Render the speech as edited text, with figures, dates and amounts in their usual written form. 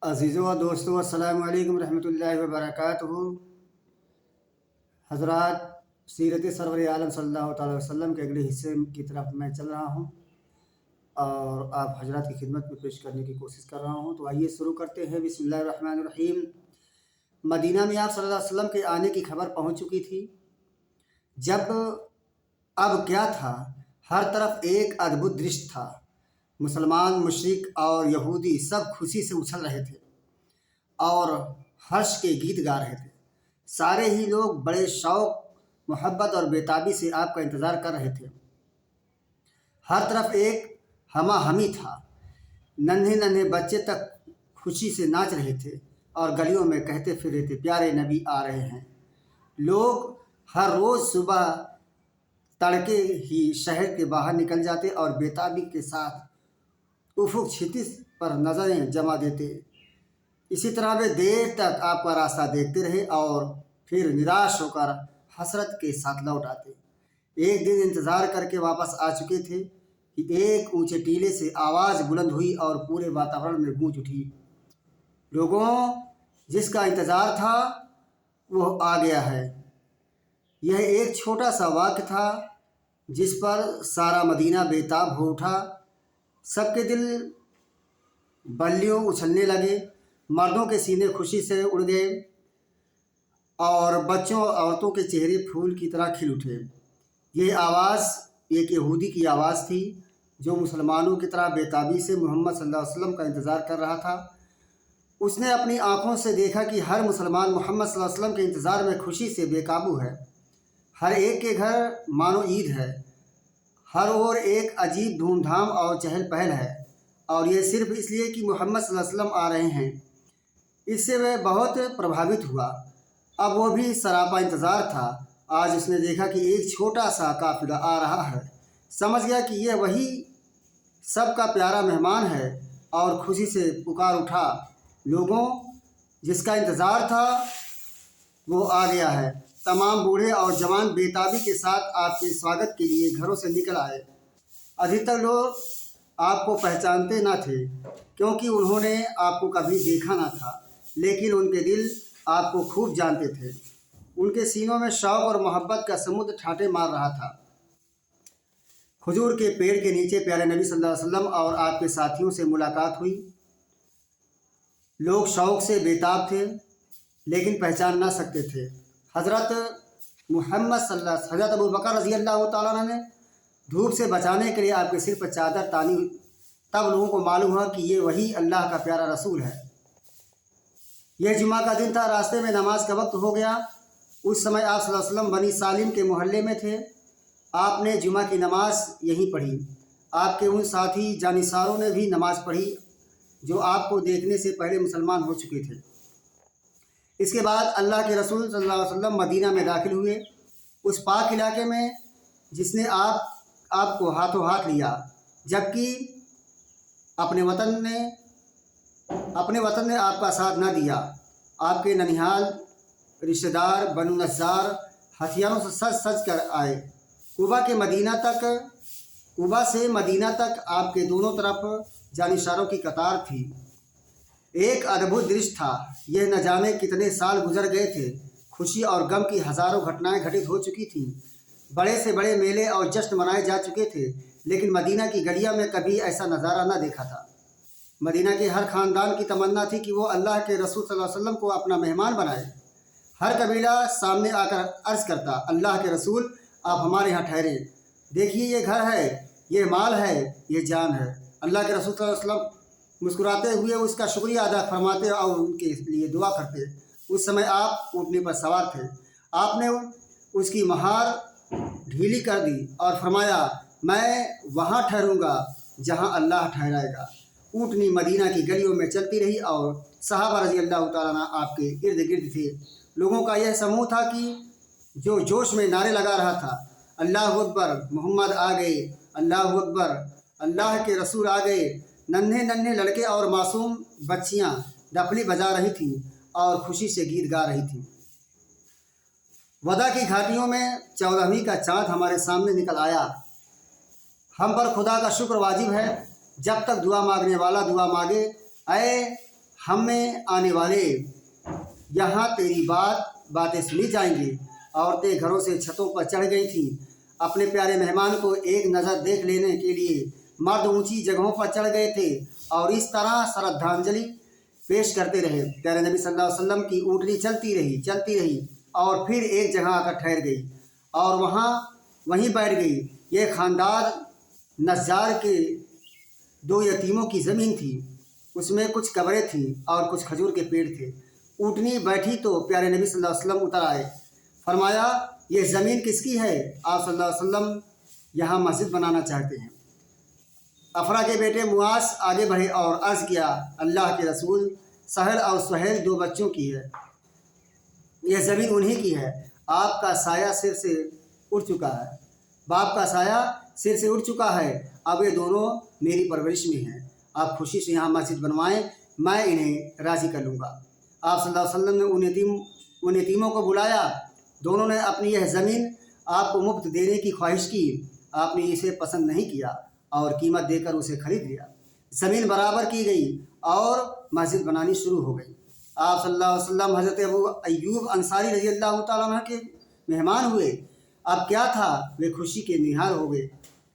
عزیزوں و دوستوں السلام علیکم रहमतुल्लाहि व बरकातुहू। हज़रात सीरत सरवर आलम सल्लल्लाहु अलैहि वसल्लम के अगले हिस्से की तरफ मैं चल रहा हूँ और आप हजरात की खिदमत में पेश करने की कोशिश कर रहा हूँ। तो आइए शुरू करते हैं। बिस्मिल्लाहिर्रहमानिर्रहीम। मदीना में आप सल्लल्लाहु अलैहि वसल्लम के आने की खबर पहुँच चुकी थी। जब अब क्या था, हर तरफ एक अद्भुत दृश्य था। मुसलमान, मुशरिक और यहूदी सब खुशी से उछल रहे थे और हर्ष के गीत गा रहे थे। सारे ही लोग बड़े शौक, मोहब्बत और बेताबी से आपका इंतज़ार कर रहे थे। हर तरफ एक हमाहमी था। नन्हे नन्हे बच्चे तक खुशी से नाच रहे थे और गलियों में कहते फिर रहे थे, प्यारे नबी आ रहे हैं। लोग हर रोज़ सुबह तड़के ही शहर के बाहर निकल जाते और बेताबी के साथ उफुक क्षितिज पर नज़रें जमा देते। इसी तरह वे देर तक आपका रास्ता देखते रहे और फिर निराश होकर हसरत के साथ लौट आते। एक दिन इंतज़ार करके वापस आ चुके थे कि एक ऊंचे टीले से आवाज़ बुलंद हुई और पूरे वातावरण में गूंज उठी, लोगों, जिसका इंतज़ार था वो आ गया है। यह एक छोटा सा वाक्य था जिस पर सारा मदीना बेताब हो उठा। सबके दिल बल्लियों उछलने लगे, मर्दों के सीने खुशी से उड़ गए और बच्चों और औरतों के चेहरे फूल की तरह खिल उठे। ये आवाज़ एक यहूदी की आवाज़ थी जो मुसलमानों की तरह बेताबी से मोहम्मद सल्लल्लाहु अलैहि वसल्लम का इंतज़ार कर रहा था। उसने अपनी आँखों से देखा कि हर मुसलमान मोहम्मद सल्लल्लाहु अलैहि वसल्लम के इंतज़ार में खुशी से बेकाबू है। हर एक के घर मानो ईद है। हर ओर एक अजीब धूमधाम और चहल पहल है, और ये सिर्फ इसलिए कि मोहम्मद सल्लल्लाहु अलैहि वसल्लम आ रहे हैं। इससे वह बहुत प्रभावित हुआ। अब वो भी सरापा इंतज़ार था। आज उसने देखा कि एक छोटा सा काफिला आ रहा है। समझ गया कि यह वही सबका प्यारा मेहमान है और खुशी से पुकार उठा, लोगों, जिसका इंतज़ार था वो आ गया है। तमाम बूढ़े और जवान बेताबी के साथ आपके स्वागत के लिए घरों से निकल आए। अधिकतर लोग आपको पहचानते न थे क्योंकि उन्होंने आपको कभी देखा ना था, लेकिन उनके दिल आपको खूब जानते थे। उनके सीनों में शौक़ और मोहब्बत का समुद्र ठाटे मार रहा था। खजूर के पेड़ के नीचे प्यारे नबी सल्लल्लाहु अलैहि वसल्लम और आपके साथियों से मुलाकात हुई। लोग शौक़ से बेताब थे लेकिन पहचान ना सकते थे। हज़रत अबू बकर रज़ी अल्लाह तआला अन्हु ने धूप से बचाने के लिए आपके सिर पर चादर तानी। तब लोगों को मालूम हुआ कि ये वही अल्लाह का प्यारा रसूल है। यह जुमा का दिन था। रास्ते में नमाज का वक्त हो गया। उस समय आप सल्लल्लाहु अलैहि वसल्लम बनी सालिम के मोहल्ले में थे। आपने जुमा की नमाज यहीं पढ़ी। आपके उन साथी जानिसारों ने भी नमाज पढ़ी जो आपको देखने से पहले मुसलमान हो चुके थे। इसके बाद अल्लाह के रसूल सल्लल्लाहु अलैहि वसल्लम मदीना में दाखिल हुए, उस पाक इलाके में जिसने आपको हाथों हाथ लिया, जबकि अपने वतन ने आपका साथ न दिया। आपके ननिहाल रिश्तेदार बनु नज़्जार हथियारों से सज सज कर आए। कुबा से मदीना तक आपके दोनों तरफ जानिसारों की कतार थी। एक अद्भुत दृश्य था। यह न जाने कितने साल गुजर गए थे। खुशी और गम की हज़ारों घटनाएं घटित हो चुकी थीं। बड़े से बड़े मेले और जश्न मनाए जा चुके थे, लेकिन मदीना की गलियां में कभी ऐसा नज़ारा न देखा था। मदीना के हर ख़ानदान की तमन्ना थी कि वो अल्लाह के रसूल सल्लल्लाहु अलैहि वसल्लम को अपना मेहमान बनाए। हर कबीला सामने आकर अर्ज़ करता, अल्लाह के रसूल, आप हमारे यहाँ ठहरे। देखिए, ये घर है, ये माल है, ये जान है। अल्लाह के रसूल सल्लल्लाहु अलैहि वसल्लम मुस्कुराते हुए उसका शुक्रिया अदा फरमाते और उनके लिए दुआ करते। उस समय आप ऊँटनी पर सवार थे। आपने उसकी महार ढीली कर दी और फरमाया, मैं वहाँ ठहरूँगा जहाँ अल्लाह ठहराएगा। ऊँटनी मदीना की गलियों में चलती रही और सहाबा रज़ी अल्लाह तआला अन्हुम आपके इर्द गिर्द थे। लोगों का यह समूह था कि जो जोश में नारे लगा रहा था, अल्लाहु अकबर, मोहम्मद आ गए, अल्लाहु अकबर, अल्लाह के रसूल आ गए। नन्हे नन्हे लड़के और मासूम बच्चियां डफली बजा रही थीं और खुशी से गीत गा रही थीं। वदा की घाटियों में 14वीं का चाँद हमारे सामने निकल आया। हम पर खुदा का शुक्र वाजिब है। जब तक दुआ मांगने वाला दुआ मांगे, अय हम में आने वाले यहाँ तेरी बातें सुनी जाएंगी। औरतें घरों से छतों पर चढ़ गई थीं। अपने प्यारे मेहमान को एक नज़र देख लेने के लिए मर्द ऊंची जगहों पर चढ़ गए थे और इस तरह श्रद्धांजलि पेश करते रहे। प्यारे नबी सल्लल्लाहु अलैहि वसल्लम की ऊँटनी चलती रही और फिर एक जगह आकर ठहर गई और वहीं बैठ गई। ये खानदार नज्जार के 2 यतीमों की ज़मीन थी। उसमें कुछ कब्रें थीं और कुछ खजूर के पेड़ थे। ऊँटनी बैठी तो प्यारे नबी सल्लल्लाहु अलैहि वसल्लम उतर आए। फरमाया, ये ज़मीन किसकी है? आप सल्लल्लाहु अलैहि वसल्लम यहाँ मस्जिद बनाना चाहते हैं। अफरा के बेटे मुआस आगे बढ़े और अर्ज़ किया, अल्लाह के रसूल, सहल और सुहैल 2 बच्चों की है। यह ज़मीन उन्हीं की है। आपका साया सिर से उड़ चुका है। बाप का साया सिर से उड़ चुका है। अब ये दोनों मेरी परवरिश में हैं। आप खुशी से यहाँ मस्जिद बनवाएं, मैं इन्हें राज़ी कर लूँगा। आप सल्लल्लाहु अलैहि वसल्लम ने उन यतीमों को बुलाया। दोनों ने अपनी यह ज़मीन आपको मुफ्त देने की ख्वाहिश की। आपने इसे पसंद नहीं किया और कीमत देकर उसे खरीद लिया। ज़मीन बराबर की गई और मस्जिद बनानी शुरू हो गई। आप सल्लल्लाहु अलैहि वसल्लम हज़रत अबू अय्यूब अंसारी रज़ी अल्लाह तआला अन्हु के मेहमान हुए। अब क्या था, वे खुशी के निहाल हो गए।